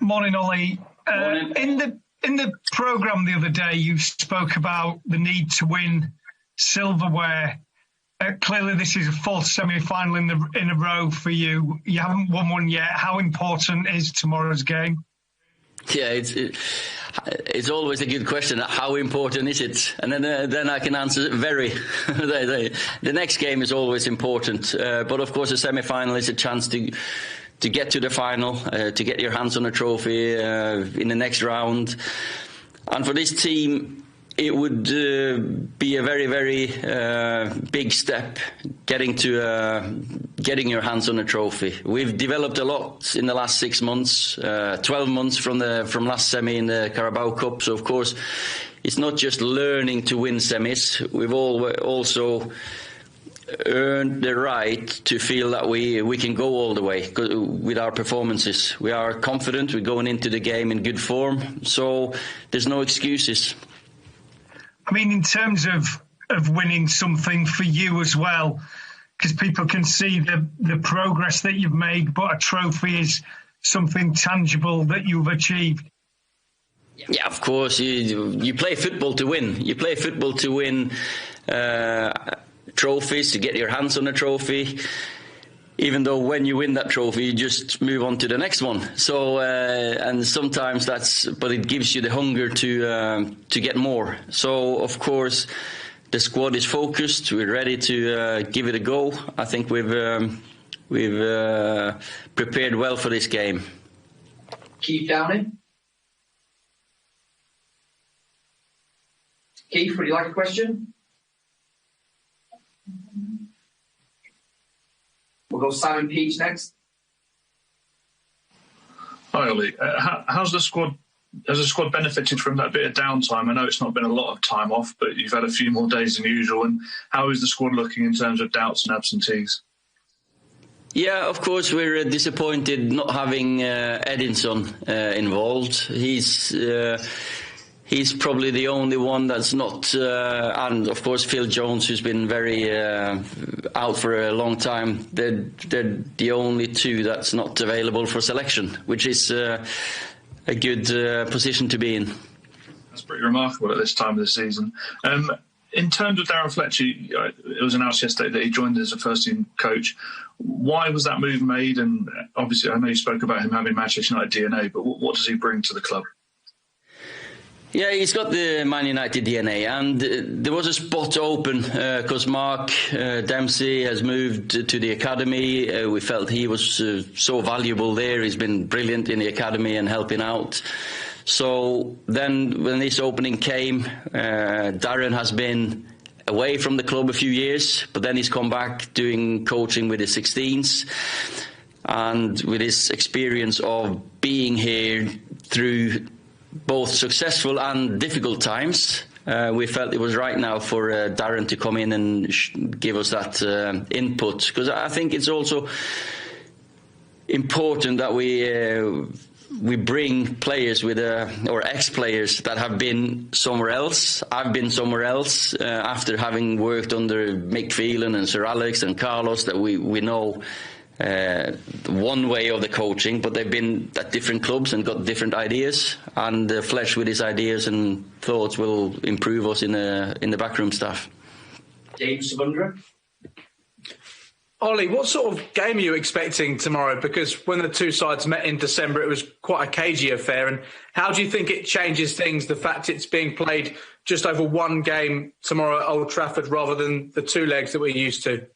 Morning, Ollie. Morning. In the programme the other day, you spoke about the need to win silverware. Clearly, this is a fourth semi-final in a row for you. You haven't won one yet. How important is tomorrow's game? Yeah, it's always a good question. How important is it? And then I can answer very. The next game is always important, but of course, a semi-final is a chance to get to the final, to get your hands on a trophy in the next round. And for this team, it would be a very, very big step getting your hands on a trophy. We've developed a lot in the last 6 months, 12 months from last semi in the Carabao Cup. So of course, it's not just learning to win semis. We've also earned the right to feel that we can go all the way with our performances. We are confident. We're going into the game in good form. So there's no excuses. I mean, in terms of winning something for you as well, because people can see the progress that you've made, but a trophy is something tangible that you've achieved. Yeah, of course. You play football to win. You play football to win trophies, to get your hands on a trophy. Even though when you win that trophy, you just move on to the next one. So, and sometimes but it gives you the hunger to get more. So, of course, the squad is focused. We're ready to give it a go. I think we've prepared well for this game. Keith Downing. Keith, would you like a question? We'll go Simon Peach next. Hi, Ollie. Has the squad benefited from that bit of downtime? I know it's not been a lot of time off, but you've had a few more days than usual. And how is the squad looking in terms of doubts and absentees? Yeah, of course, we're disappointed not having Edinson involved. He's probably the only one that's not, and of course Phil Jones, who's been very out for a long time. They're the only two that's not available for selection, which is a good position to be in. That's pretty remarkable at this time of the season. In terms of Darren Fletcher, it was announced yesterday that he joined as a first-team coach. Why was that move made? And obviously, I know you spoke about him having Manchester United DNA, but what does he bring to the club? Yeah, he's got the Man United DNA, and there was a spot open because Mark Dempsey has moved to the academy. We felt he was so valuable there. He's been brilliant in the academy and helping out. So then when this opening came, Darren has been away from the club a few years, but then he's come back doing coaching with the 16s. And with his experience of being here through both successful and difficult times, we felt it was right now for Darren to come in and give us that input, because I think it's also important that we bring players with or ex-players that have been somewhere else. I've been somewhere else after having worked under Mick Phelan and Sir Alex and Carlos, that we know one way of the coaching, but they've been at different clubs and got different ideas, and Fletch with his ideas and thoughts will improve us in the backroom staff. James Sabundra. Ollie, what sort of game are you expecting tomorrow? Because when the two sides met in December, it was quite a cagey affair. And how do you think it changes things, the fact it's being played just over one game tomorrow at Old Trafford rather than the two legs that we're used to?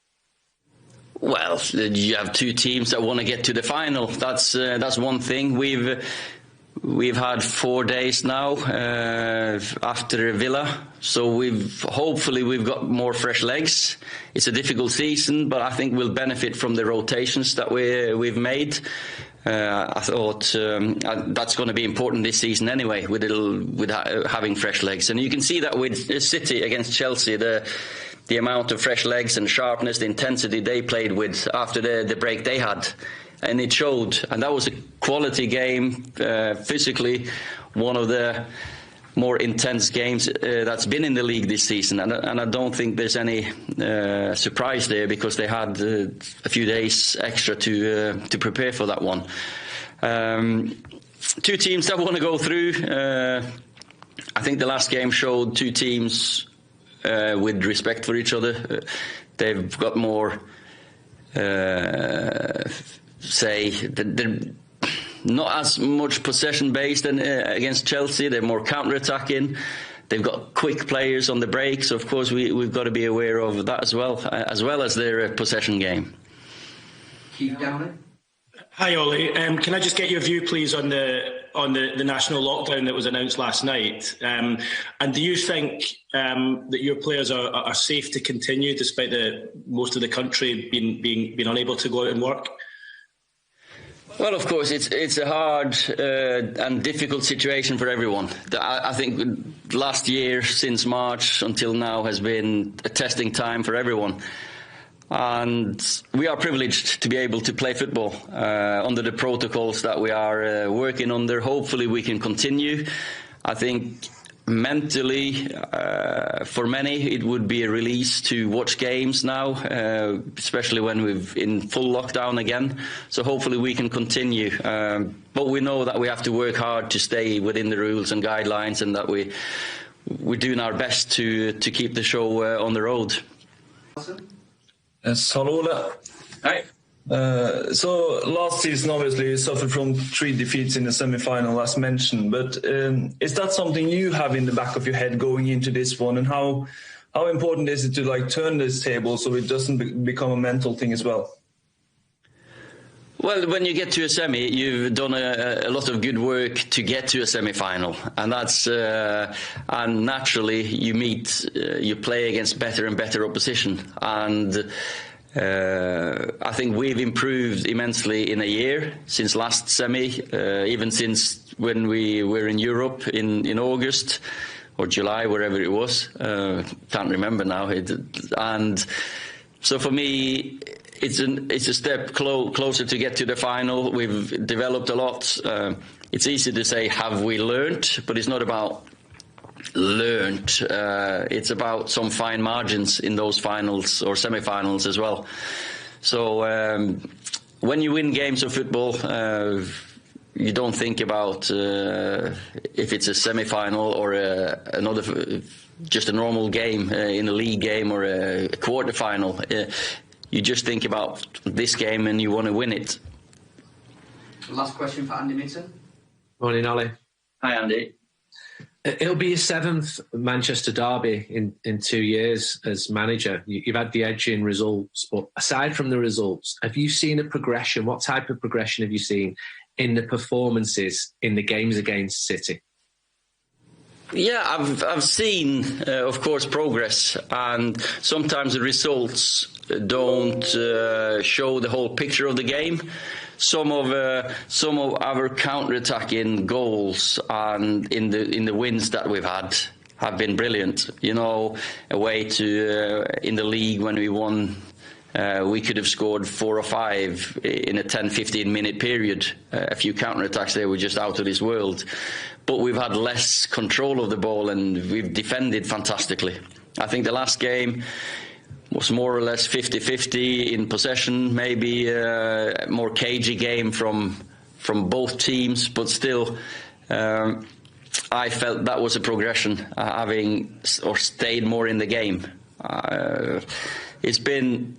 Well, you have two teams that want to get to the final. That's one thing. We've had 4 days now after Villa, so hopefully we've got more fresh legs. It's a difficult season, but I think we'll benefit from the rotations that we've made. I thought that's going to be important this season anyway, with having fresh legs, and you can see that with City against Chelsea, the amount of fresh legs and sharpness, the intensity they played with after the break they had. And it showed. And that was a quality game, physically one of the more intense games that's been in the league this season. And I don't think there's any surprise there, because they had a few days extra to prepare for that one. Two teams that want to go through. I think the last game showed two teams with respect for each other. They've got more, they're not as much possession-based against Chelsea. They're more counter-attacking. They've got quick players on the break, so of course we've got to be aware of that as well as their possession game. Keep down. Hi Ole, can I just get your view please on the national lockdown that was announced last night? And do you think that your players are safe to continue despite most of the country being unable to go out and work? Well, of course, it's a hard and difficult situation for everyone. I think last year, since March until now, has been a testing time for everyone. And we are privileged to be able to play football under the protocols that we are working under. Hopefully we can continue. I think mentally, for many, it would be a release to watch games now, especially when we're in full lockdown again. So hopefully we can continue. But we know that we have to work hard to stay within the rules and guidelines, and that we're doing our best to keep the show on the road. Yes, hello Ole. Hi. So last season, obviously, you suffered from 3 defeats in the semi-final, as mentioned. But is that something you have in the back of your head going into this one? And how important is it to turn this table so it doesn't become a mental thing as well? Well, when you get to a semi, you've done a lot of good work to get to a semi-final, and that's and naturally you play against better and better opposition, and I think we've improved immensely in a year since last semi, even since when we were in Europe in August or July, wherever it was. Can't remember now. And so for me, it's a step closer to get to the final. We've developed a lot. It's easy to say, have we learned? But it's not about learned. It's about some fine margins in those finals or semi-finals as well. So when you win games of football, you don't think about if it's a semi-final or just a normal game in a league game or a quarter-final. You just think about this game and you want to win it. Last question for Andy Mitten. Morning, Ole. Hi, Andy. It'll be your 7th Manchester derby in 2 years as manager. You've had the edge in results, but aside from the results, have you seen a progression? What type of progression have you seen in the performances in the games against City? Yeah, I've seen, of course, progress, and sometimes the results don't show the whole picture of the game. Some of our counter-attacking goals and in the wins that we've had have been brilliant. You know, away to in the league when we won, we could have scored 4 or 5 in a 10-15 minute period. A few counter-attacks there were just out of this world. But we've had less control of the ball and we've defended fantastically. I think the last game was more or less 50-50 in possession, maybe a more cagey game from both teams, but still I felt that was a progression, having or stayed more in the game. It's been,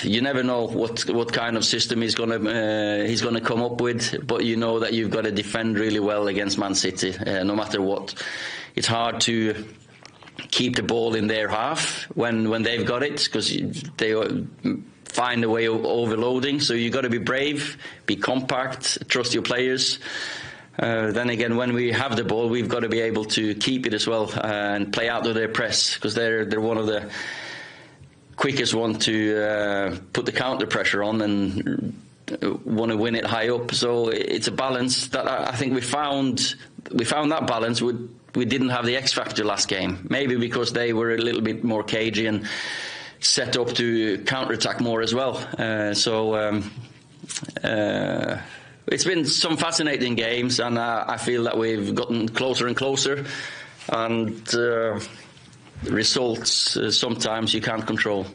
you never know what kind of system he's gonna come up with, but you know that you've got to defend really well against Man City, no matter what. It's hard to keep the ball in their half when they've got it, because they find a way of overloading. So you've got to be brave, be compact, trust your players. Then again, when we have the ball, we've got to be able to keep it as well and play out of their press, because they're one of the quickest one to put the counter pressure on and want to win it high up. So it's a balance that I think we found that balance. We didn't have the X factor last game, maybe because they were a little bit more cagey and set up to counter-attack more as well. It's been some fascinating games, and I feel that we've gotten closer and closer, and results sometimes you can't control.